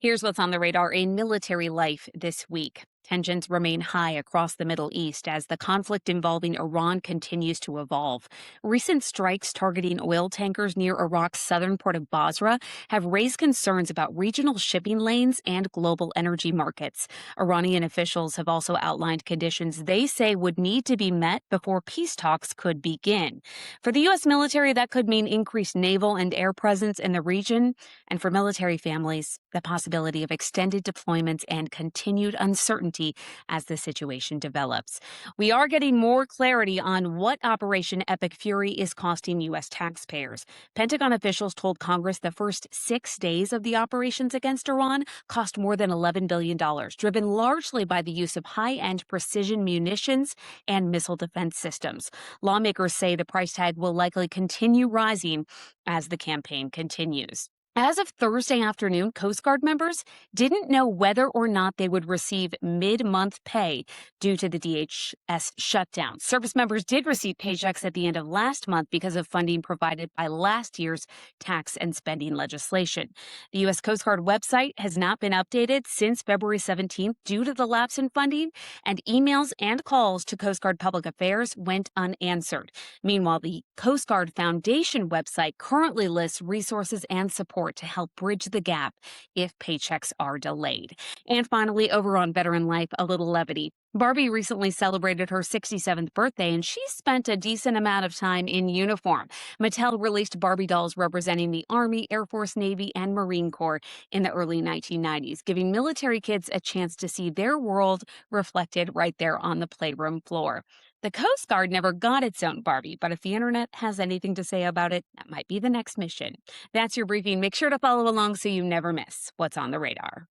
Here's what's on the radar in military life this week. Tensions remain high across the Middle East as the conflict involving Iran continues to evolve. Recent strikes targeting oil tankers near Iraq's southern port of Basra have raised concerns about regional shipping lanes and global energy markets. Iranian officials have also outlined conditions they say would need to be met before peace talks could begin. For the U.S. military, that could mean increased naval and air presence in the region, and for military families, the possibility of extended deployments and continued uncertainty as the situation develops. We are getting more clarity on what Operation Epic Fury is costing U.S. taxpayers. Pentagon officials told Congress the first 6 days of the operations against Iran cost more than $11 billion, driven largely by the use of high-end precision munitions and missile defense systems. Lawmakers say the price tag will likely continue rising as the campaign continues. As of Thursday afternoon, Coast Guard members didn't know whether or not they would receive mid-month pay due to the DHS shutdown. Service members did receive paychecks at the end of last month because of funding provided by last year's tax and spending legislation. The U.S. Coast Guard website has not been updated since February 17th due to the lapse in funding, and emails and calls to Coast Guard Public Affairs went unanswered. Meanwhile, the Coast Guard Foundation website currently lists resources and support to help bridge the gap if paychecks are delayed. And finally, over on Veteran Life, a little levity. Barbie recently celebrated her 67th birthday, and she spent a decent amount of time in uniform. Mattel released Barbie dolls representing the Army, Air Force, Navy, and Marine Corps in the early 1990s, giving military kids a chance to see their world reflected right there on the playroom floor. The Coast Guard never got its own Barbie, but if the internet has anything to say about it, that might be the next mission. That's your briefing. Make sure to follow along so you never miss what's on the radar.